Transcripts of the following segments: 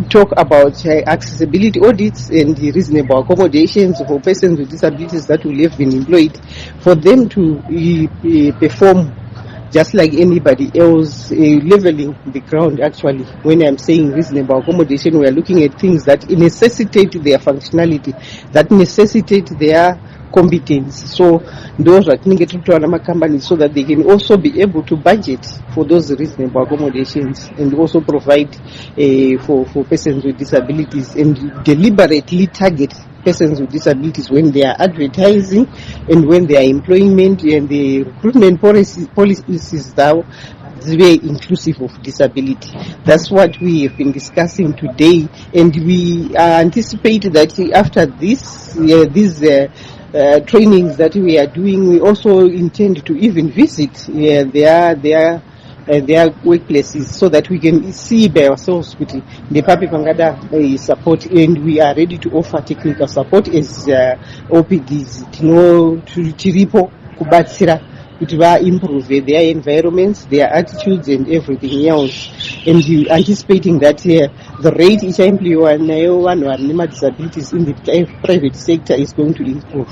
talk about accessibility audits and reasonable accommodations for persons with disabilities that will have been employed, for them to perform just like anybody else, leveling the ground. Actually, when I'm saying reasonable accommodation, we are looking at things that necessitate their functionality, that necessitate their competence. So those are things to our companies so that they can also be able to budget for those reasonable accommodations and also provide for persons with disabilities and deliberately target persons with disabilities when they are advertising and when they are employment and the recruitment policies now very inclusive of disability. That's what we have been discussing today, and we anticipate that after these trainings that we are doing, we also intend to even visit their workplaces so that we can see by ourselves with the Papi Pangada support, and we are ready to offer technical support as OPDs to improve their environments, their attitudes and everything else. And we anticipating that the rate each employer one disabilities in the private sector is going to improve.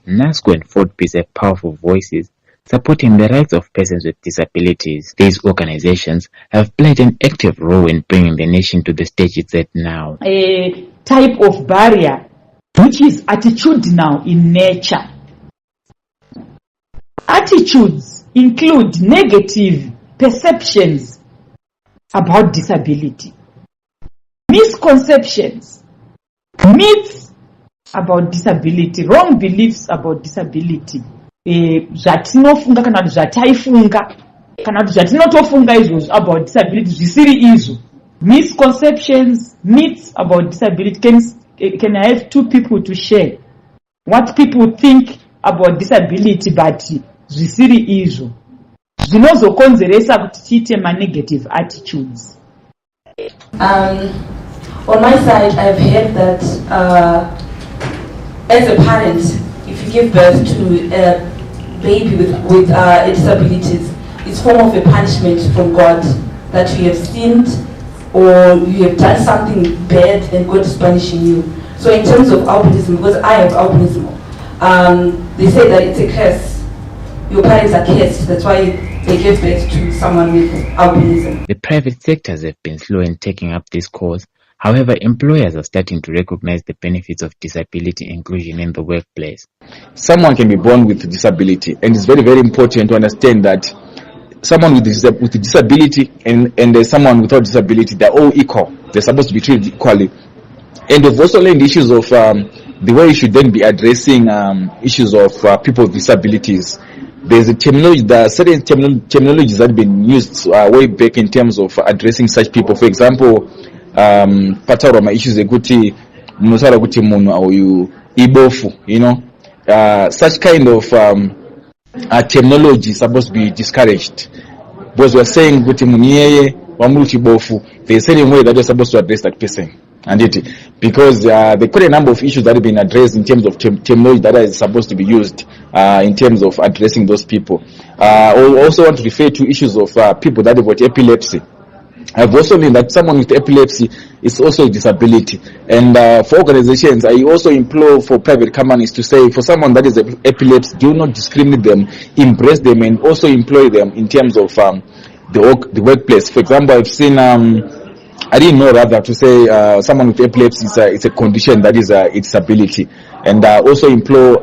NASCO and Ford Peace are powerful voices supporting the rights of persons with disabilities. These organizations have played an active role in bringing the nation to the stage it's at now. A type of barrier which is attitudinal in nature. Attitudes include negative perceptions about disability, misconceptions, myths about disability, wrong beliefs about disability. Zvatinofunga kana kuti zvataifunga kana kuti zvatinotofunga izvozvo about disability zvisiri izvo. Misconceptions, myths about disability. Can I have two people to share what people think about disability but zvisiri izvo zvinozokonzeresa kuti tiite negative attitudes? On my side, I've heard that as a parent, if you give birth to a baby with disabilities, it's form of a punishment from God that you have sinned or you have done something bad and God is punishing you. So in terms of albinism, because I have albinism, they say that it's a curse. Your parents are cursed. That's why they gave birth to someone with albinism. The private sectors have been slow in taking up this cause. However, employers are starting to recognize the benefits of disability inclusion in the workplace. Someone can be born with disability, and it's very, very important to understand that someone with disability and someone without disability, they're all equal. They're supposed to be treated equally. And we've also learned issues of the way you should then be addressing issues of people with disabilities. There's a terminology, there are certain terminologies that have been used way back in terms of addressing such people. For example, pataroma issues ekuti munosara kuti munhu auyu ibofu, such kind of terminology is supposed to be discouraged, because we're saying kuti munhu iyeye wamuri chibofu. There's a certain way that you're supposed to address that person, and because there are quite a number of issues that have been addressed in terms of terminology that is supposed to be used in terms of addressing those people. I also want to refer to issues of people that have got epilepsy. I've also learned that someone with epilepsy is also a disability. And for organizations, I also implore for private companies to say, for someone that is epilepsy, do not discriminate them, embrace them, and also employ them in terms of the workplace. For example, I've seen, I didn't know rather to say someone with epilepsy is a condition that is a disability. And also implore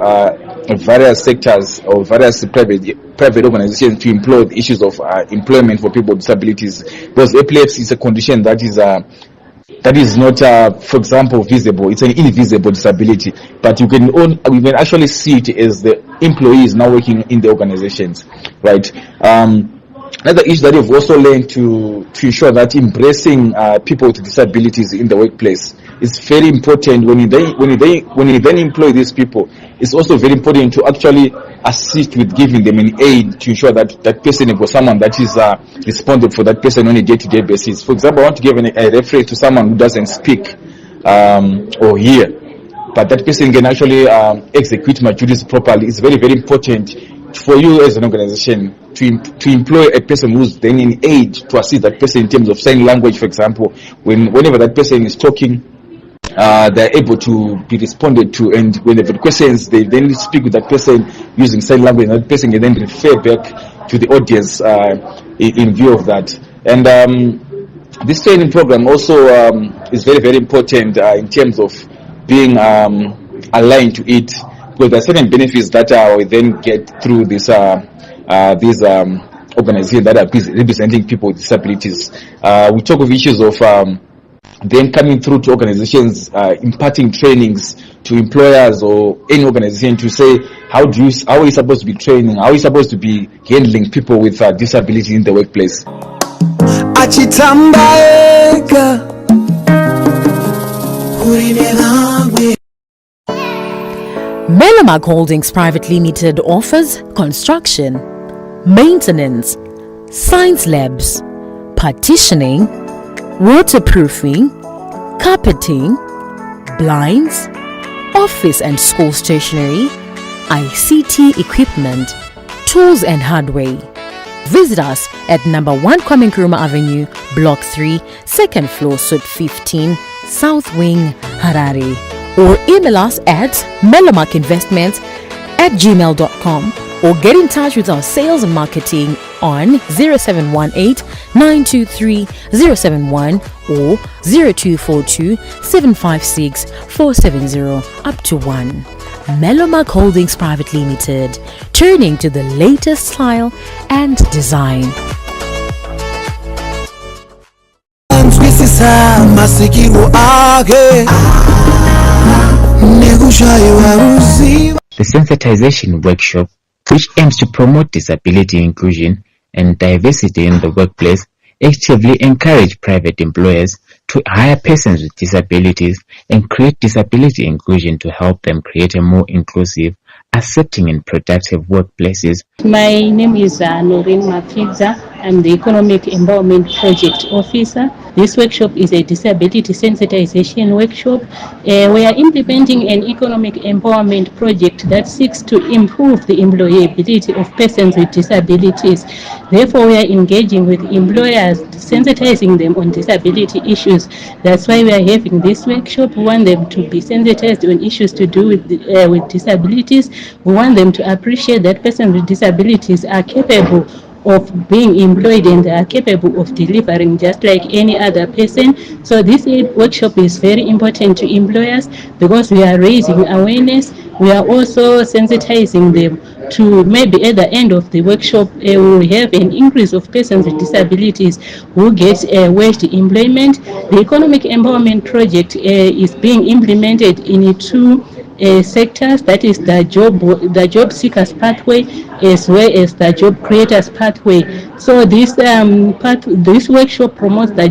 various sectors or various private organizations to employ the issues of employment for people with disabilities, because epilepsy is a condition that is not, for example, visible. It's an invisible disability, but you can actually see it as the employees now working in the organizations, right? Another issue that we've also learned to ensure that embracing people with disabilities in the workplace is very important. When you then employ these people, it's also very important to actually assist with giving them an aid to ensure that that person is someone that is responsible for that person on a day-to-day basis. For example, I want to give a reference to someone who doesn't speak or hear, but that person can actually execute my duties properly. It's very, very important for you as an organization to employ a person who's then in age to assist that person in terms of sign language, for example, whenever that person is talking, they're able to be responded to, and when they've got questions, they then speak with that person using sign language, and that person can then refer back to the audience in view of that. And this training program also is very, very important in terms of being aligned to it, because there are certain benefits that we then get through these organizations that are representing people with disabilities. We talk of issues of them coming through to organizations, imparting trainings to employers or any organization to say, how are you supposed to be training? How are you supposed to be handling people with disability in the workplace? Melamag Holdings Private Limited offers construction, maintenance, science labs, partitioning, waterproofing, carpeting, blinds, office and school stationery, ICT equipment, tools and hardware. Visit us at number 1 Kwame Nkrumah Avenue, Block 3, 2nd floor, Suite 15, South Wing, Harare. Or email us at melamacinvestments@gmail.com, or get in touch with our sales and marketing on 0718-923-071 or 0242-756-470 up to 1. Melamag Holdings Private Limited, turning to the latest style and design. The sensitization workshop, which aims to promote disability inclusion and diversity in the workplace, actively encourage private employers to hire persons with disabilities and create disability inclusion to help them create a more inclusive, accepting and productive workplaces. My name is Noreen Mafidza. I'm the Economic Empowerment Project Officer. This workshop is a disability sensitization workshop. We are implementing an economic empowerment project that seeks to improve the employability of persons with disabilities. Therefore, we are engaging with employers, sensitizing them on disability issues. That's why we are having this workshop. We want them to be sensitized on issues to do with disabilities. We want them to appreciate that persons with disabilities are capable of being employed and are capable of delivering just like any other person. So this workshop is very important to employers because we are raising awareness. We are also sensitizing them to maybe at the end of the workshop we will have an increase of persons with disabilities who get wage employment. The Economic Empowerment Project is being implemented in 2 sectors, that is the job seekers pathway as well as the job creators pathway. So this workshop promotes the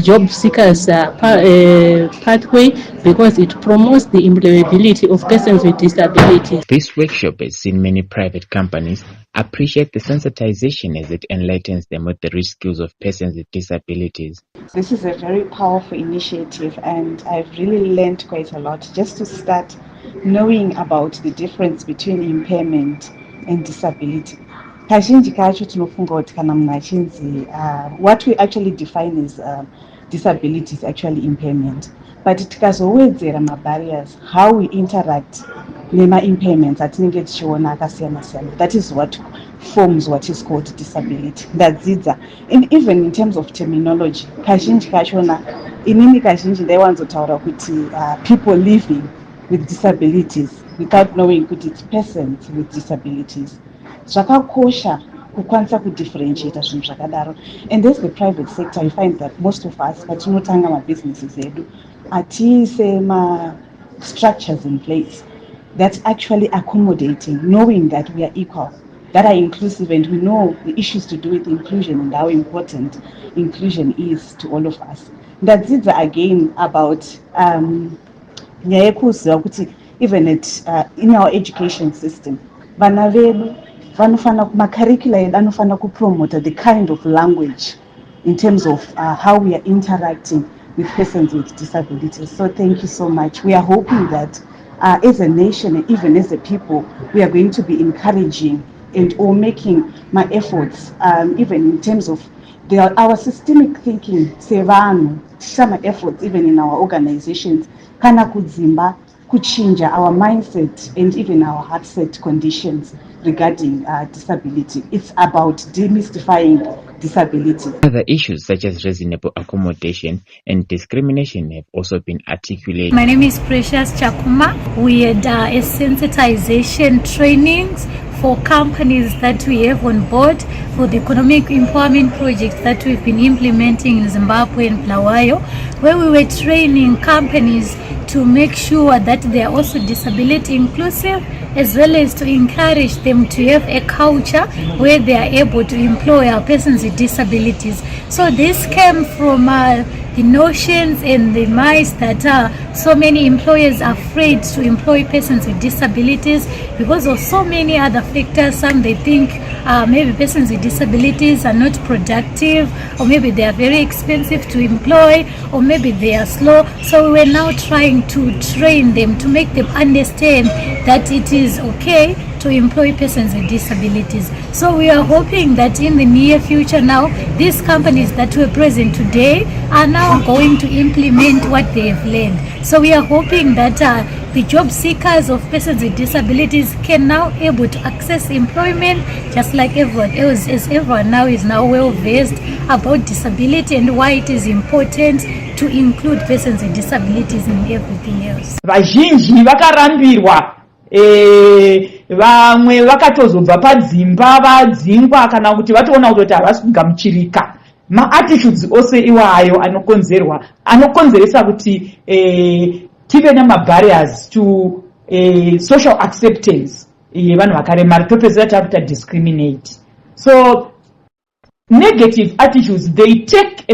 job seekers pathway because it promotes the employability of persons with disabilities. This workshop has seen many private companies appreciate the sensitization as it enlightens them with the rich skills of persons with disabilities. This is a very powerful initiative, and I've really learned quite a lot just to start knowing about the difference between impairment and disability. Kazhinji kacho tinofunga kuti kana munhu achinzi what we actually define as disability is actually impairment, but tikazowedzera mabarriers, how we interact nema-impairments atinenge tichiona akasiyana-siyana, that is what forms what is called disability. Ndadzidza, and even in terms of terminology, kazhinji kachona inini kazhinji ndaiwanzotaura kuti people living with disabilities without knowing kuti it's persons with disabilities. Zvakakosha kukwanisa kudifferentiate zvinhu zvakadaro, and as the private sector you find that most of us patinotanga mabusinesses edu atiise structures in place that's actually accommodating, knowing that we are equal, that are inclusive, and we know the issues to do with inclusion and how important inclusion is to all of us. Ndadzidza again about nyaya yekuziva kuti even in our education system vana vedu vanofana macurricula edu anofana kupromote the kind of language in terms of how we are interacting with persons with disabilities. So thank you so much. We are hoping that as a nation and even as a people, we are going to be encouraging and or making my efforts, even in terms of our systemic thinking, some efforts even in our organizations, kana kudzimba, kuchinja our mindset and even our heart set conditions regarding disability. It's about demystifying disability. Other issues such as reasonable accommodation and discrimination have also been articulated. My name is Precious Chakuma. We had a sensitization trainings for companies that we have on board for the economic empowerment projects that we've been implementing in Zimbabwe and Bulawayo, where we were training companies to make sure that they are also disability inclusive, as well as to encourage them to have a culture where they are able to employ our persons with disabilities. So this came from the notions and the minds that so many employers are afraid to employ persons with disabilities because of so many other factors. Some they think maybe persons with disabilities are not productive, or maybe they are very expensive to employ, or maybe they are slow. So we're now trying to train them to make them understand that it is okay to employ persons with disabilities. So we are hoping that in the near future now, these companies that were present today are now going to implement what they have learned. So we are hoping that the job seekers of persons with disabilities can now able to access employment just like everyone else, as everyone now is now well versed about disability and why it is important to include persons with disabilities in everything else. Vazhinji vakarambirwa vamwe vakatozobva padzimba vadzingwa kana kuti vatoona kuti havasi kugamuchirika. Ma-attitudes ose iwayo anokonzeresa kuti tive nama-barriers to social acceptance yevanhu vakaremara, topedzera takuita discriminate. So negative attitudes, they take a